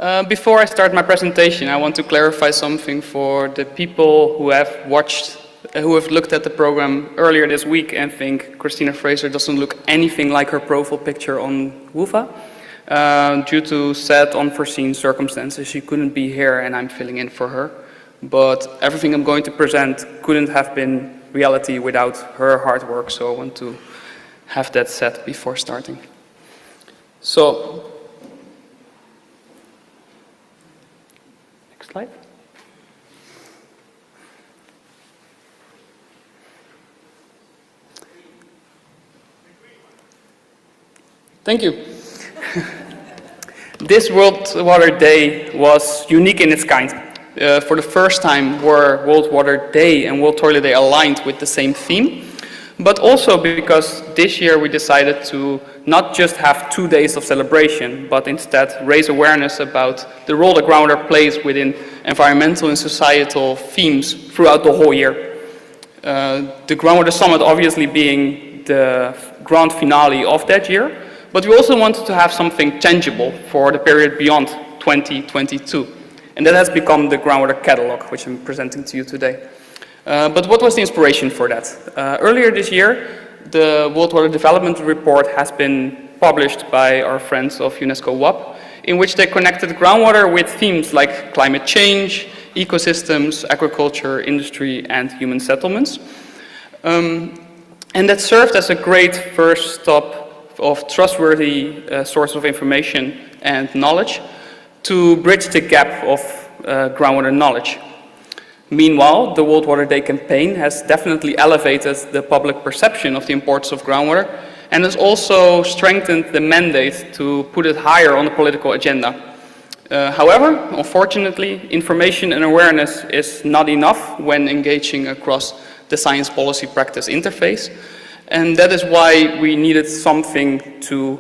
Before I start my presentation, I want to clarify something for the people who have looked at the program earlier this week and think Christina Fraser doesn't look anything like her profile picture on WUFA. Due to sad, unforeseen circumstances, she couldn't be here and I'm filling in for her. But everything I'm going to present couldn't have been reality without her hard work, so I want to have that said before starting. So, next slide. Thank you. This World Water Day was unique in its kind. For the first time were World Water Day and World Toilet Day aligned with the same theme, but also because this year we decided to not just have 2 days of celebration, but instead raise awareness about the role that groundwater plays within environmental and societal themes throughout the whole year. The Groundwater Summit obviously being the grand finale of that year, but we also wanted to have something tangible for the period beyond 2022. And that has become the Groundwater Catalogue, which I'm presenting to you today. But what was the inspiration for that? Earlier this year, the World Water Development Report has been published by our friends of UNESCO WAP, in which they connected groundwater with themes like climate change, ecosystems, agriculture, industry, and human settlements. And that served as a great first stop of trustworthy source of information and knowledge to bridge the gap of groundwater knowledge. Meanwhile, the World Water Day campaign has definitely elevated the public perception of the importance of groundwater and has also strengthened the mandate to put it higher on the political agenda. However, unfortunately, information and awareness is not enough when engaging across the science policy practice interface. And that is why we needed something to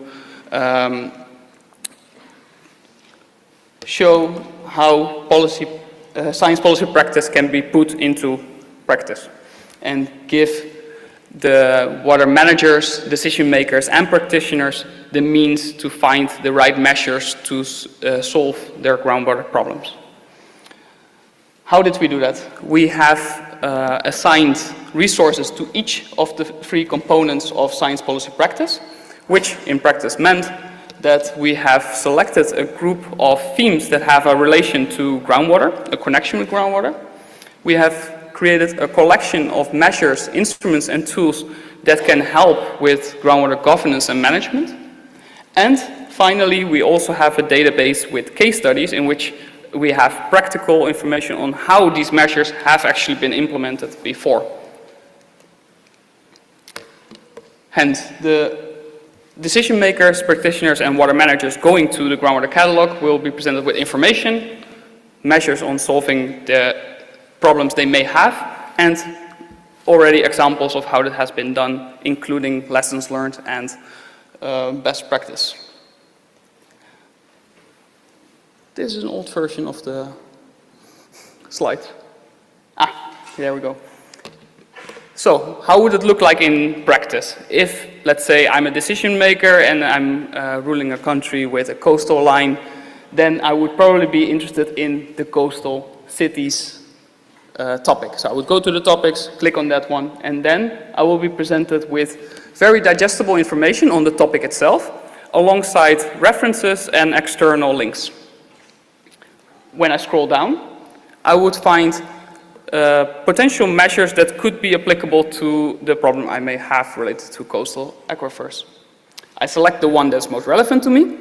show how science policy practice can be put into practice and give the water managers, decision makers, and practitioners the means to find the right measures to solve their groundwater problems. How did we do that? We have assigned resources to each of the 3 components of science policy practice, which in practice meant that we have selected a group of themes that have a relation to groundwater, a connection with groundwater. We have created a collection of measures, instruments, and tools that can help with groundwater governance and management. And finally, we also have a database with case studies in which we have practical information on how these measures have actually been implemented before. Hence, the decision makers, practitioners, and water managers going to the Groundwater Catalogue will be presented with information, measures on solving the problems they may have, and already examples of how that has been done, including lessons learned and best practice. This is an old version of the slide. There we go. So, how would it look like in practice? If, let's say, I'm a decision maker and I'm ruling a country with a coastal line, then I would probably be interested in the coastal cities topic. So I would go to the topics, click on that one, and then I will be presented with very digestible information on the topic itself, alongside references and external links. When I scroll down, I would find potential measures that could be applicable to the problem I may have related to coastal aquifers. I select the one that's most relevant to me,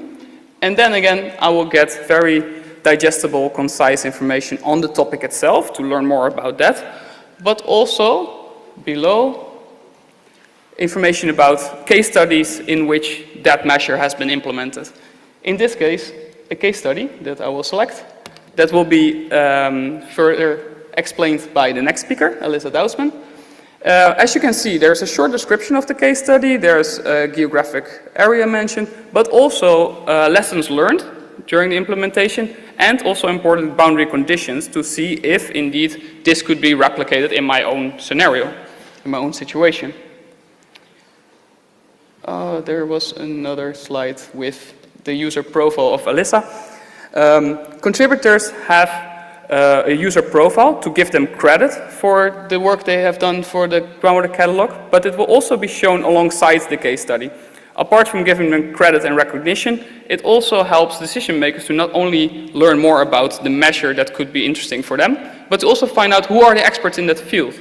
and then again, I will get very digestible, concise information on the topic itself to learn more about that, but also below, information about case studies in which that measure has been implemented. In this case, a case study that I will select that will be further explained by the next speaker, Alyssa Doudsman. As you can see, there's a short description of the case study, there's a geographic area mentioned, but also lessons learned during the implementation, and also important boundary conditions to see if indeed this could be replicated in my own scenario, in my own situation. There was another slide with the user profile of Alyssa. Contributors have a user profile to give them credit for the work they have done for the Groundwater Catalogue, but it will also be shown alongside the case study. Apart from giving them credit and recognition, it also helps decision makers to not only learn more about the measure that could be interesting for them, but to also find out who are the experts in that field.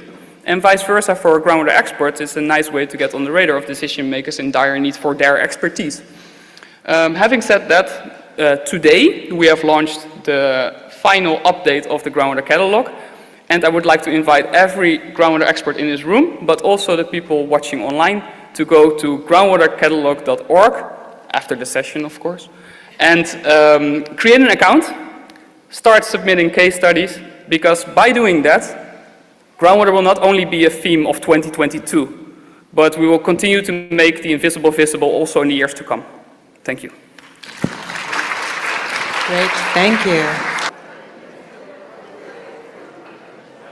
And vice versa for groundwater experts, it's a nice way to get on the radar of decision makers in dire need for their expertise. Having said that, today we have launched the final update of the Groundwater Catalogue, and I would like to invite every groundwater expert in this room, but also the people watching online, to go to groundwater-catalogue.org, after the session of course, and create an account, start submitting case studies, because by doing that, groundwater will not only be a theme of 2022, but we will continue to make the invisible visible also in the years to come. Thank you. Great, thank you.